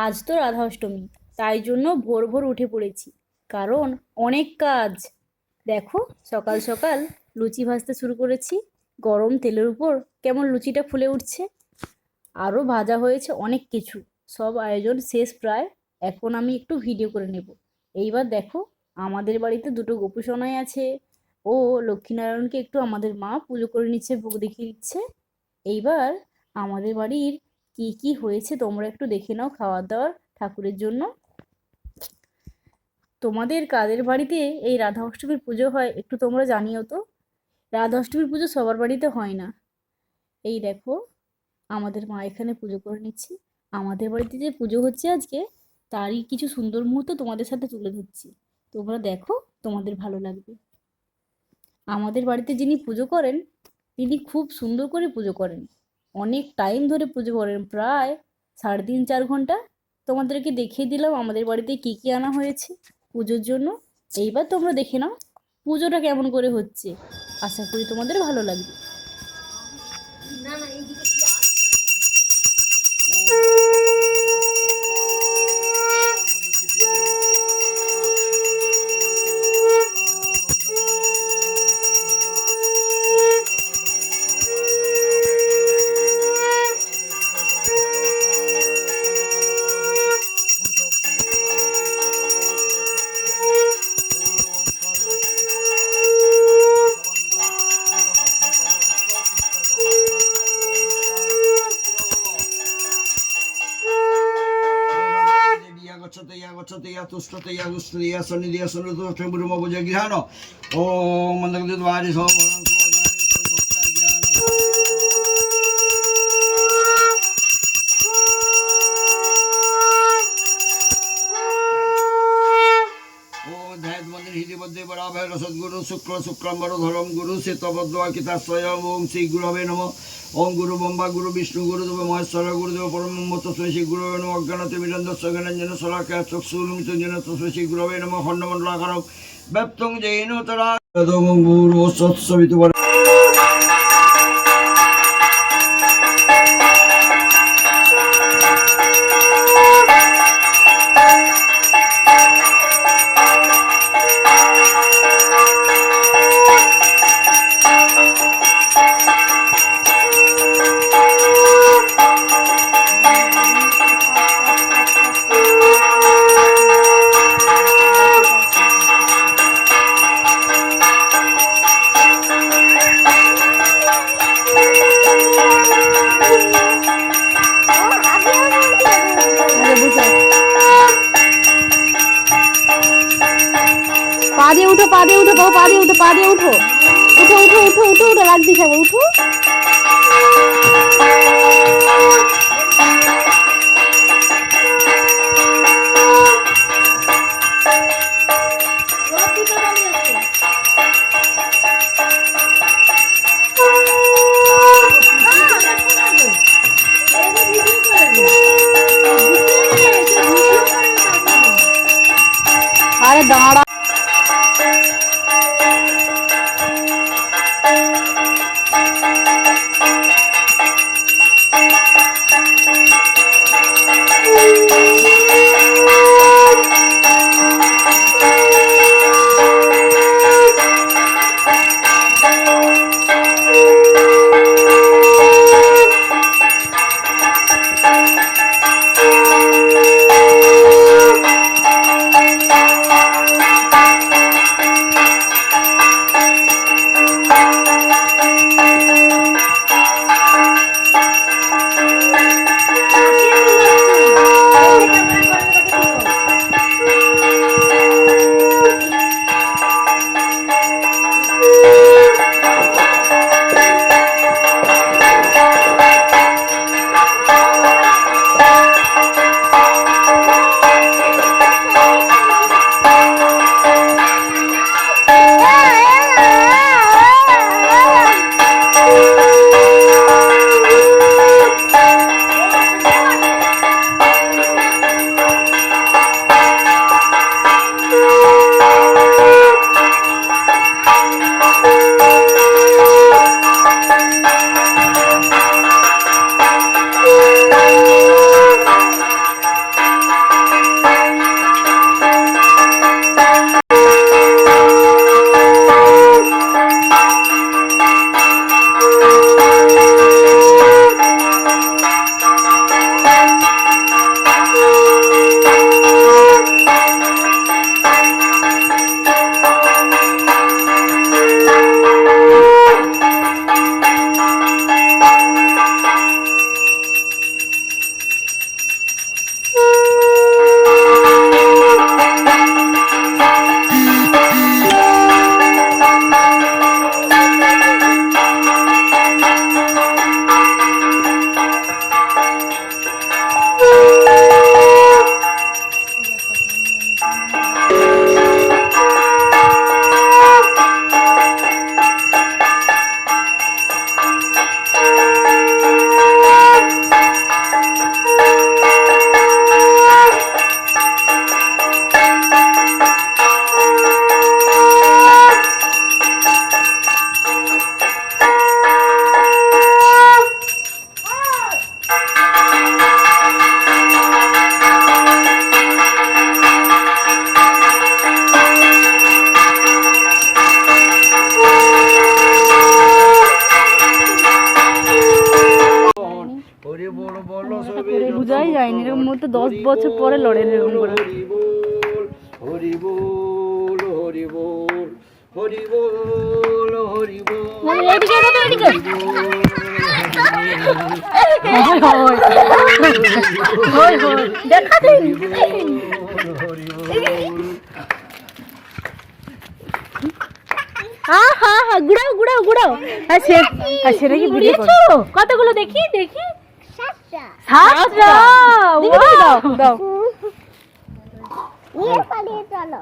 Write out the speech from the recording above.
আজ তো রাধা অষ্টমী, তাই জন্য ভোর ভোর উঠে পড়েছি। কারণ অনেক কাজ। দেখো, সকাল সকাল লুচি ভাজতে শুরু করেছি। গরম তেলের উপর কেমন লুচিটা ফুলে উঠছে। আরও ভাজা হয়েছে অনেক কিছু। সব আয়োজন শেষ প্রায়। এখন আমি একটু ভিডিও করে নেব। এইবার দেখো, আমাদের বাড়িতে দুটো গোপু সোনাই আছে। ও লক্ষ্মীনারায়ণকে একটু আমাদের মা পুজো করে নিচ্ছে, ভোগ দেখিয়ে দিচ্ছে। এইবার আমাদের বাড়ির কি কি হয়েছে তোমরা একটু দেখে নাও খাওয়া দাওয়ার ঠাকুরের জন্য। তোমাদের কাদের বাড়িতে এই রাধা অষ্টমীর পুজো হয় একটু তোমরা জানিও তো। রাধা অষ্টমীর পুজো সবার বাড়িতে হয় না। এই দেখো, আমাদের মা এখানে পুজো করে নিচ্ছে। আমাদের বাড়িতে যে পুজো হচ্ছে আজকে, তারই কিছু সুন্দর মুহূর্ত তোমাদের সাথে তুলে ধরছি। তোমরা দেখো, তোমাদের ভালো লাগবে। আমাদের বাড়িতে যিনি পুজো করেন, তিনি খুব সুন্দর করে পুজো করেন। অনেক টাইম ধরে পুজো করেন, প্রায় 3.5-4 ঘন্টা। তোমাদেরকে দেখিয়ে দিলাম আমাদের বাড়িতে কি কি আনা হয়েছে পুজোর জন্য। এইবার তোমরা দেখে নাও পুজোটা কেমন করে হচ্ছে। আশা করি তোমাদের ভালো লাগবে। गच्छतया गच्छतया तुष्टतया तुष्टतया सन्निधिया सन्निधि ब्रह्मभुज गृहाण ओम मंदगद्वारि सोमवरं सद्गुरु शुक्र शुक्रम्बरधरम गुरु शीतभद्रवाकिताश्रयम् ओं श्री गुरवे नमः ओं गुरु ब्रह्मा गुरु विष्णु गुरुदेव महेश्वर गुरुदेव परम तस्मै श्री गुरवे नमः अज्ञानति विरन्दस्य ज्ञानाञ्जन शलाकया चक्षुरुन्मिलितं तस्मै श्री गुरवे नमः खण्डमण्डलाकारं व्याप्तं येन तदातदं भूर्भुवस्सवितुर्वरेण्यं পা দিয়ে উঠো, পা দিয়ে উঠো, বাবু পা দিয়ে উঠো, পা দিয়ে উঠো, উঠো উঠো উঠো উঠো উঠো, লাগবে খাবো, উঠো। আরে দাঁড়া। সম্ভবত 10 বছর পরে লড়েন এরকম করে। হরি বল হরি বল হরি বল হরি বল হরি বল এদিকে এদিকে দেখা দিন। গুড়াও গুড়াও গুড়াও। সেটা কি বুঝেছো? কতগুলো দেখি দেখি। 7টা। দাও দাও। ये पालिए चलो